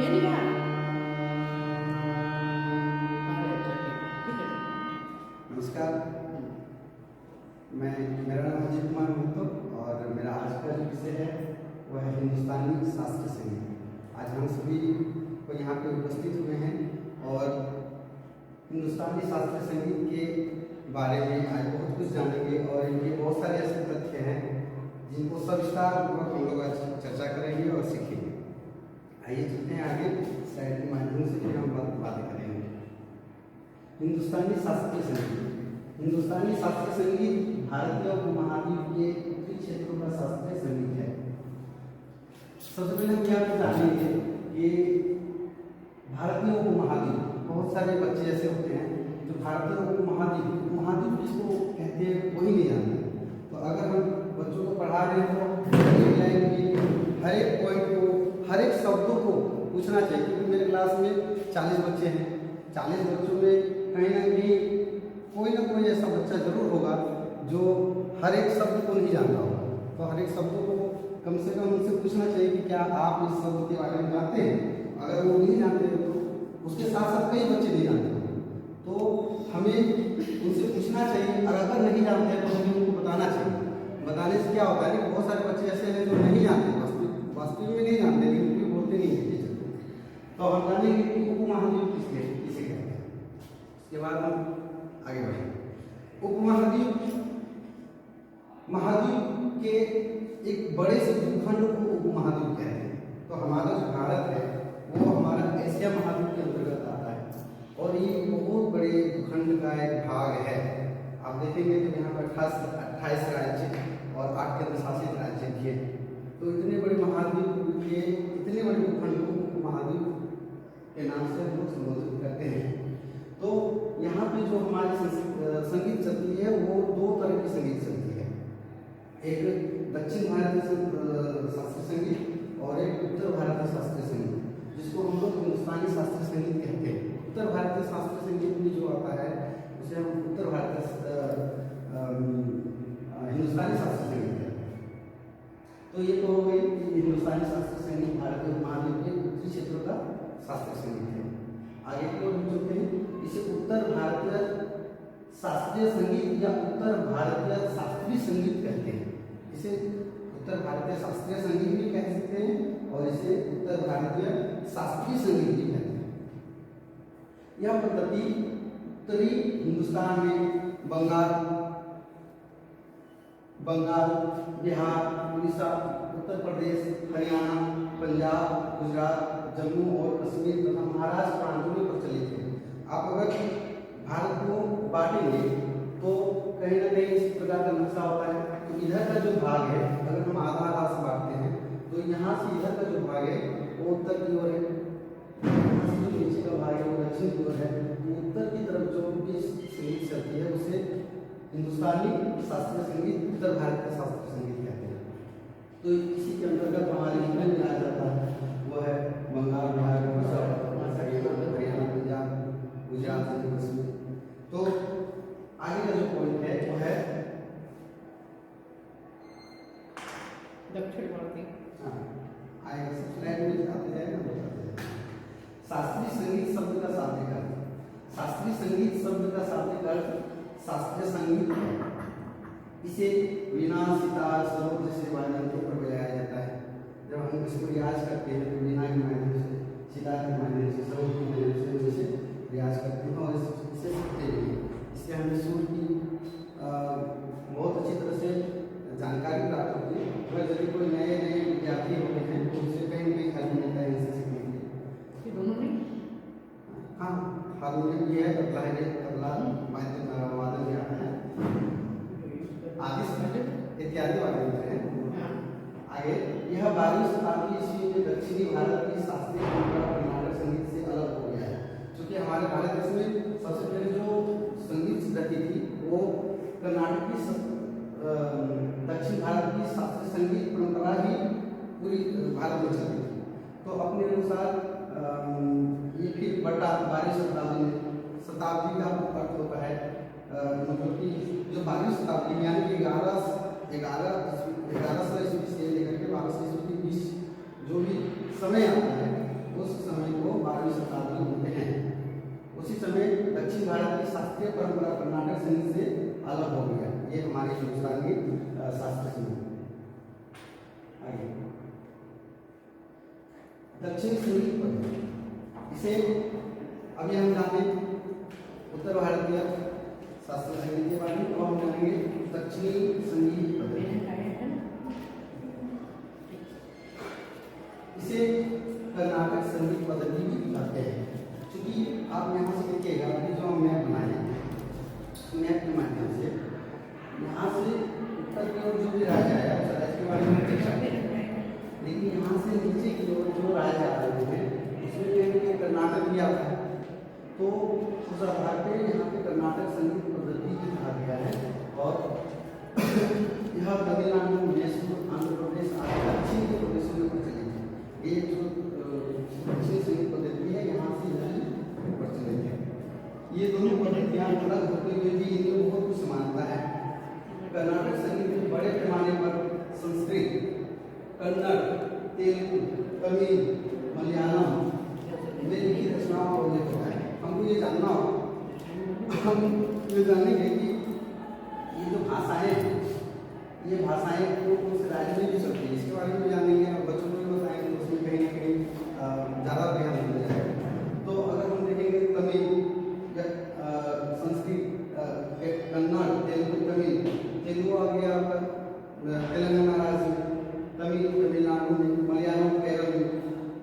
नमस्कार, मेरा नाम अजय कुमार महतो और मेरा आज का जो विषय है वह है हिंदुस्तानी शास्त्रीय संगीत। आज हम सभी को यहाँ पे उपस्थित हुए हैं और हिंदुस्तानी शास्त्रीय संगीत के बारे में आज बहुत कुछ जानेंगे और इनके बहुत सारे ऐसे तथ्य हैं जिनको सविस्तार पूर्वक हम लोग आज चर्चा करेंगे और सीखेंगे। आइए चलते हैं आगे, स्लाइड के माध्यम से फिर हम बातें करेंगे। हिंदुस्तानी शास्त्रीय संगीत। हिंदुस्तानी शास्त्रीय संगीत भारतीय उपमहाद्वीप के उत्तरी क्षेत्रों का शास्त्रीय संगीत है। सबसे पहले हम यह जानेंगे कि भारतीय उपमहाद्वीप, बहुत सारे बच्चे ऐसे होते हैं जो भारतीय उपमहाद्वीप जिसको कहते हैं वही नहीं जानते। तो अगर हम बच्चों को पढ़ा रहे हैं तो हर एक पॉइंट को, हर एक शब्दों को पूछना चाहिए, क्योंकि मेरे क्लास में 40 बच्चे हैं। 40 बच्चों में कहीं ना कहीं कोई ना कोई ऐसा बच्चा जरूर होगा जो हर एक शब्द को नहीं जानता होगा। तो हर एक शब्दों को कम से कम उनसे पूछना चाहिए कि क्या आप इस शब्द के बारे में जानते हैं। अगर वो नहीं जानते तो उसके साथ साथ कई बच्चे नहीं जानते, तो हमें उनसे पूछना चाहिए। और अगर नहीं जानते हैं तो हमें उनको बताना चाहिए। बताने से क्या होता है कि बहुत सारे बच्चे ऐसे हैं जो नहीं जानते, वास्तविक में नहीं जानते, लेकिन फिर बोलते नहीं है। तो हम जानेंगे कि उपमहाद्वीप किसे कहते हैं। इसके बाद हम आगे बढ़ेंगे। उपमहाद्वीप, महाद्वीप के एक बड़े से भूखंड को उपमहाद्वीप कहते हैं। तो हमारा जो भारत है वो हमारा एशिया महाद्वीप के अंतर्गत आता है और ये बहुत बड़े भूखंड का एक भाग है। आप देखेंगे तो यहाँ पर 28 राज्य और 8 केंद्र शासित राज्य भी हैं। तो इतने बड़े महाद्वीप के इतने बड़े भूखंड को उपमहाद्वीप के नाम से हम लोग संबोधित करते हैं। तो यहाँ पे जो हमारी संगीत चलती है वो 2 तरह की संगीत चलती है, एक दक्षिण भारतीय शास्त्रीय संगीत और एक उत्तर भारतीय शास्त्रीय संगीत, जिसको हम लोग हिंदुस्तानी शास्त्रीय संगीत कहते हैं। उत्तर भारतीय शास्त्रीय संगीत में जो आता है उसे हम उत्तर भारतीय हिंदुस्तानी शास्त्रीय संगीत कहते हैं। तो ये तो हो गई हिंदुस्तानी शास्त्रीय संगीत भारतीय उपमहाद्वीप के उत्तरी क्षेत्रों का शास्त्रीय संगीत है। आगे की ओर हम चलते हैं। इसे उत्तर भारतीय शास्त्रीय संगीत या उत्तर भारतीय शास्त्रीय संगीत कहते हैं। इसे उत्तर भारतीय शास्त्रीय संगीत भी कह सकते हैं और इसे उत्तर भारतीय शास्त्रीय संगीत भी कहते हैं। यह पद्धति उत्तरी हिंदुस्तान में बंगाल, बिहार, उड़ीसा, उत्तर प्रदेश, हरियाणा, पंजाब, गुजरात, जम्मू और कश्मीर तथा महाराष्ट्र प्रांतों में प्रचलित है। आप अगर भारत को बांटेंगे तो कहीं ना कहीं इस प्रकार का नक्शा होता है। तो इधर का जो भाग है, अगर हम आधा से बांटते हैं तो यहाँ से इधर का जो भाग है वो उत्तर की ओर है, यहाँ से जो नीचे का भाग है वो दक्षिण की ओर है। तो उत्तर की तरफ जो भी संगीत चलती है उसे हिंदुस्तानी शास्त्रीय संगीत, उत्तर भारतीय शास्त्रीय संगीत कहते हैं। तो इसी के अंतर्गत हमारे जितने भी राज्य आता है वो है बंगाल, बिहार, उड़ीसा, हरियाणा, पंजाब, गुजरात, जम्मू कश्मीर। तो आगे का जो पॉइंट है वो है दक्षिण भारतीय। आएगा स्लाइड में आते जाएगा। शास्त्रीय संगीत शब्द का शाब्दिक अर्थ। शास्त्रीय संगीत शब्द का शाब्दिक अर्थ शास्त्रीय संगीत है। इसे वीणा, सितार, सरोद जैसे वाद्ययंत्रों पर बजाया जाता है। जब हम इसको रियाज करते हैं तो वीणा के माध्यम से, सितार के माध्यम से, सरोद के माध्यम से हम इसे रियाज करते हैं और इसे सीखते भी हैं। इससे हमें सुर की बहुत अच्छी तरह से जानकारी प्राप्त होती है। अगर यदि कोई नए विद्यार्थी होते हैं तो उसे कहीं ना कहीं खाली मिलता है इनसे सीखने के लिए। दोनों में हाँ, हारमोनियम भी है, तबला है, तबला वादन भी आता है, आदि इत्यादि वादन हैं। आगे यह 12वीं शताब्दी ईस्वी में दक्षिणी भारत की शास्त्रीय परंपरा कर्नाटक संगीत से अलग हो गया है। क्योंकि हमारे भारत देश में सबसे पहले जो संगीत गति थी वो कर्नाटक की दक्षिण भारत की शास्त्रीय संगीत परंपरा ही पूरी भारत में चलती थी। तो अपने अनुसार ये फिर बटा 12वीं शताब्दी का अर्थ होता है, मतलब कि जो 12वीं शताब्दी यानी कि 1100 ईस्वी से लेकर के 1200 ईस्वी के बीच जो भी समय आता है उस समय शास्त्रीय परंपरा कर्नाटक संगीत से अलग हो गया। ये हमारे हिंदुस्तानी शास्त्रीय संगीत। आगे दक्षिणी संगीत पद्धति, इसे अभी हम जाने उत्तर भारतीय शास्त्रीय संगीत के बारे में, तो हम जानेंगे दक्षिणी संगीत पद्धति। इसे कर्नाटक संगीत पद्धति भी कहते हैं। क्योंकि आप यहाँ से देखिएगा कि जो मैप बनाए हैं, मैप के माध्यम से यहाँ से उत्तर की ओर जो भी राज्य आया उस राज्य के बारे में चर्चा करेंगे, लेकिन यहाँ से नीचे की ओर जो राज्य आ रहे हैं उसमें कहीं कर्नाटक भी आता है। तो उस आधार पर यहाँ पे कर्नाटक संगीत पद्धति भी कहा गया है। और यह तमिलनाडु, मैसूर, आंध्र प्रदेश आदि दक्षिण के प्रदेशों में प्रचलित है। ये जो दक्षिणी संगीत पद्धति है यहाँ से यही प्रचलित है। ये दोनों पद्धतियाँ अलग होते हुए भी इनमें बहुत कुछ समानता है। कर्नाटक संगीत में बड़े पैमाने पर संस्कृत, कन्नड़, तेलुगु, तमिल, मलयालम में लिखित रचनाओं का उल्लेख होता है। हमको ये जानना हो, हम ये जानेंगे कि ये जो भाषाएँ हैं, ये भाषाएँ कौन से राज्य में भी चलती है, इसके बारे में जानेंगे। और बच्चों को भी बताएंगे, उसमें कहीं ना कहीं ज़्यादा ध्यान दिया जाएगा। तो अगर हम देखेंगे तमिल या संस्कृत, कन्नड़, तेलुगु, तेलुगु आ गया आपका तेलंगाना राज्य में, तमिल तमिलनाडु में, मलयालम केरल में।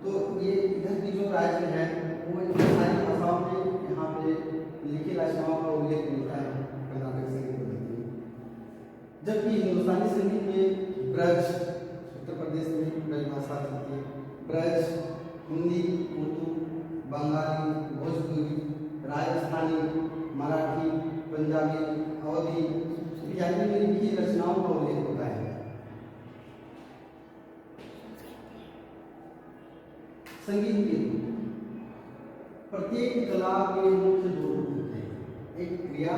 तो ये इधर की जो राज्य है वो सारी भाषाओं में यहाँ पे लिखी रचनाओं का उल्लेख मिलता है कर्नाटक संगीत पद्धति में। जबकि हिंदुस्तानी संगीत में ब्रज, उत्तर प्रदेश में ब्रज भाषा चलती है, ब्रज, हिंदी, उर्दू, बंगाली, भोजपुरी, राजस्थानी, मराठी, पंजाबी, अवधी इत्यादि में लिखी रचनाओं का उल्लेख होता है। संगीत के प्रत्येक कला के मुख्य दो रूप होते हैं, एक क्रिया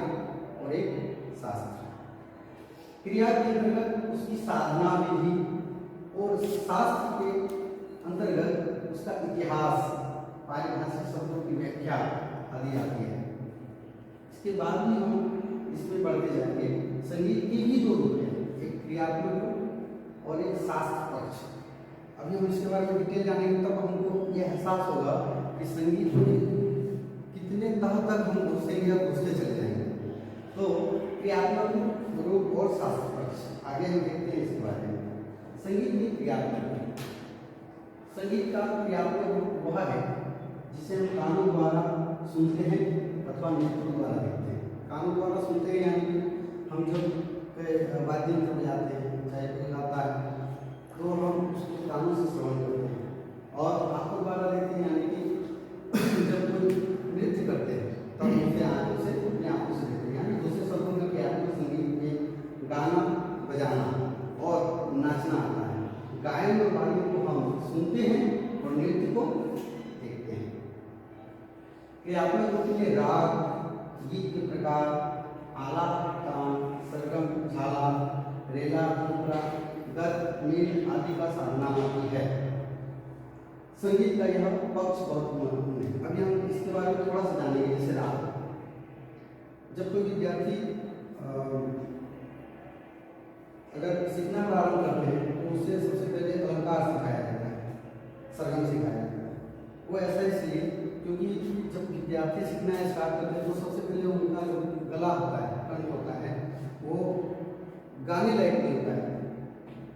और एक शास्त्र। क्रिया के अंतर्गत उसकी साधना विधि और शास्त्र के अंतर्गत उसका इतिहास, पारिभाषिक शब्दों की व्याख्या आदि आती है। इसके बाद भी हम इसमें बढ़ते जाएंगे। संगीत के भी दो रूप हैं, एक क्रियात्मक रूप और एक शास्त्र पक्ष। अभी हम इसके बारे में डिटेल जानेंगे, तब हमको यह एहसास होगा कि संगीत में कितने तह तक हम घुसेंगे या घुसते चले जाएंगे। तो क्रियात्मक रूप और शास्त्र पक्ष आगे हम देखते हैं इसके बारे में। संगीत में क्रियात्मक रूप, संगीत का क्रियात्मक रूप वह है जिसे हम कानों द्वारा सुनते हैं अथवा नेत्रों द्वारा देखते हैं। कानों द्वारा सुनते हैं यानी कि हम जब वाद्य यंत्र बजाते हैं, चाहे कोई गाता है तो हम उसको कानों से श्रवण करते हैं। और आंखों द्वारा देखते हैं यानी कि जब कोई नृत्य करते हैं तब उसे आंखों से, अपने आंखों से देखते हैं। यानी दूसरे शब्दों में क्रियात्मक संगीत में गाना, बजाना और नाचना आता है। गायन और वाद्य को हम सुनते हैं और नृत्य को देखते हैं। क्रियात्मक रूप में राग, गीत के प्रकार, आलाप, तान, सरगम, झाला, रेला, टुकड़ा, गत, मील आदि का साधना होती है। संगीत का यह पक्ष बहुत महत्वपूर्ण है। अभी हम इसके बारे में थोड़ा सा जानेंगे। जैसे राग, जब कोई विद्यार्थी अगर सीखना प्रारंभ करते हैं तो उससे सबसे पहले अलंकार सिखाया जाता है, सरगम सिखाया जाता है। वो ऐसा इसलिए क्योंकि जब विद्यार्थी सीखना स्टार्ट करते हैं तो सबसे पहले उनका जो गला होता है, कंठ होता है, वो गाने लायक नहीं होता है,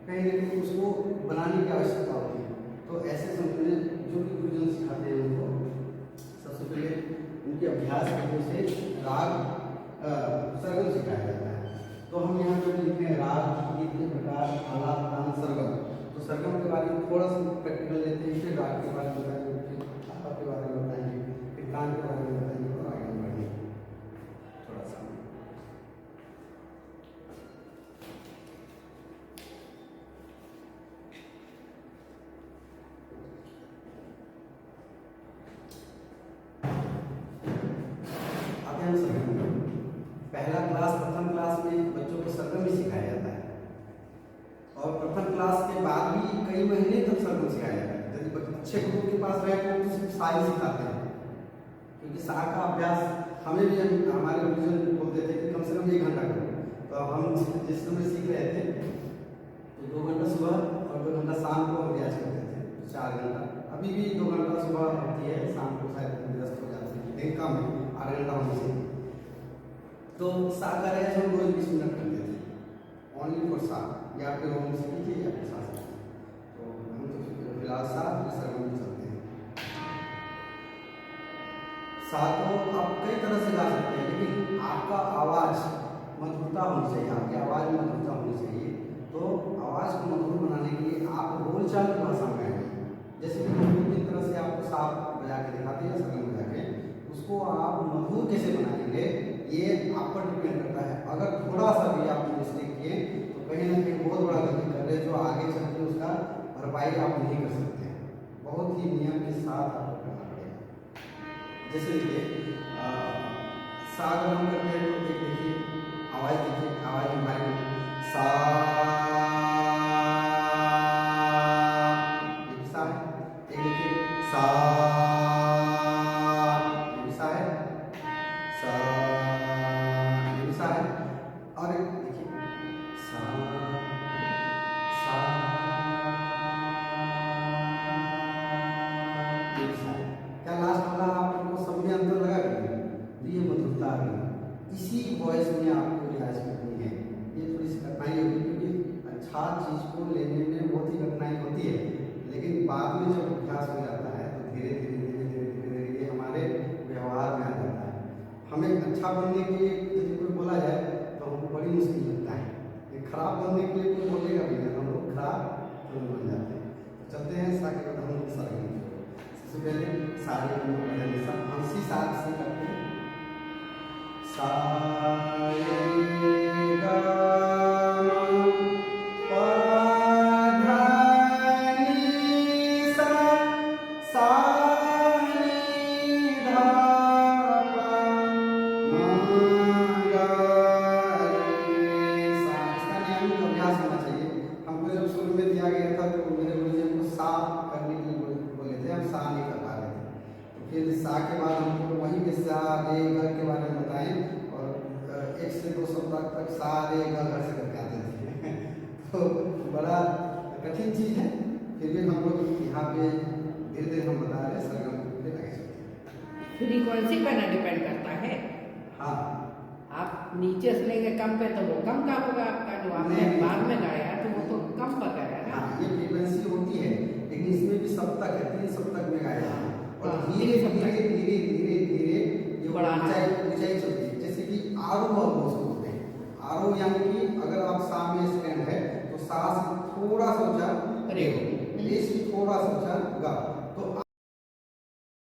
कहीं ना कहीं उसको बनाने की आवश्यकता होती है। तो ऐसे समय में जो भी गुरुजन सिखाते हैं उनको सबसे पहले उनके अभ्यास करने से राग सरगम सिखाया जाता है। तो हम यहाँ जो लिखे हैं राग, गीत के प्रकार, आलाप, तान, सरगम, तो सरगम के बारे में थोड़ा सा प्रैक्टिकल लेते हैं, फिर राग के बारे में बताएंगे, फिर आलाप के बारे में बताएंगे, फिर तान के बारे में बताएंगे और आगे बढ़ेंगे थोड़ा सा। पहला क्लास, प्रथम क्लास में बच्चों को सरगम ही सिखाया जाता है और प्रथम क्लास के बाद भी कई महीने तक सरगम सिखाया जाता है। यदि अच्छे गुरु के पास रहे तो सिर्फ सा ही सिखाते हैं, क्योंकि सा का अभ्यास हमें भी हमारे रिलीजन बोलते थे कि कम से कम 1 घंटा करो। तो हम जिस समय सीख रहे थे तो 2 घंटा सुबह और 2 घंटा शाम को हम रियाज करते थे, 4 घंटा। अभी भी 2 घंटा सुबह होती है, शाम को शायद व्यस्त हो जाते हैं, लेकिन कम है, 8 घंटा होने से। तो सा का रियाज हम रोज 20 मिनट करते थे, ओनली फॉर सा, या फिर ओम से कीजिए या फिर सा से। तो हम तो फिलहाल सा सरगम में चलते हैं। सा को आप कई तरह से गा सकते हैं, लेकिन आपका आवाज़ मधुरता होनी चाहिए, आपकी आवाज़ में मधुरता होनी चाहिए। तो आवाज़ को मधुर बनाने के लिए आप बोलचाल की भाषा में गाएंगे। जैसे कि हम जिस तरह से आपको साफ बजा के दिखाते हैं, सरगम बजा के, उसको आप मधुर कैसे बनाएंगे ये आप पर डिपेंड करता है। अगर थोड़ा सा भी आप मिस्टेक किए तो कहीं ना कहीं बहुत बड़ा गलती कर रहे हैं, जो आगे चल के उसका भरपाई आप नहीं कर सकते हैं। बहुत ही नियम के साथ आपको करना पड़ेगा। जैसे देखिए सा अगर हम करते हैं तो देखिए आवाज़, देखिए आवाज़ हमारी सा, ये भी सा है। एक देखिए सा, ये भी सा है, सा, ये भी सा है। और एक देखिए सा, सा, ये भी सा है। क्या लास्ट वाला आपको सब में अंतर लगा करेंगे? तो ये मधुरता आ गई। इसी वॉइस में आपको रियाज करनी है। ये थोड़ी सी कठिनाई होगी, क्योंकि अच्छा चीज़ को लेने में बहुत ही कठिनाई होती है, लेकिन बाद में जब अभ्यास हो जाता है तो धीरे धीरे धीरे धीरे धीरे धीरे ये हमारे व्यवहार में आ जाता है। हमें अच्छा बनने के लिए यदि कोई बोला जाए तो हमको बड़ी मुश्किल लगता है, लेकिन खराब बनने के लिए कोई बोलेगा भी नहीं, हम लोग खराब तुरंत बन जाते हैं। तो चलते हैं सा के बाद हम लोग सरगम। सबसे पहले सारे हंसी साथ से करते हैं। सा रे गा मा पा धा नी सा, सा नी धा पा मा गा रे सा। इसका नियमित अभ्यास होना चाहिए। हमको जब शुरू में दिया गया था तो मेरे गुरुजी को सा करने के लिए बोले थे, हम सा नहीं कर पा रहे थे। तो फिर सा के बाद हमको वहीं पे सा रे ग के बारे में बताएं, और 1 से 2 सप्ताह तक सा रे ग घर से करके आते थे। तो बड़ा कठिन चीज़ है, फिर भी हम लोग यहाँ पे धीरे धीरे हम बता रहे हैं, सरगम पे आगे चलते हैं। फ्रीक्वेंसी पर ना डिपेंड करता है। हाँ, आप नीचे से लेंगे कम पे तो वो कम का होगा आपका, जो आपने नहीं। बाद में गाया तो वो तो कम पकड़ेगा ना। हाँ, ये फ्रीक्वेंसी होती है, लेकिन इसमें भी सप्तक है, 3 सप्तक में गाया है। और हाँ, धीरे 3 सप्तक। धीरे धीरे धीरे धीरे ये बढ़ाना। ऊंचाई चलती है। जैसे कि आरोह अवरोह उसको बोलते हैं। आरोह यानी कि अगर आप सा में स्टैंड है तो सा से थोड़ा सा ऊंचा रे, रे से थोड़ा सा ऊंचा गा। तो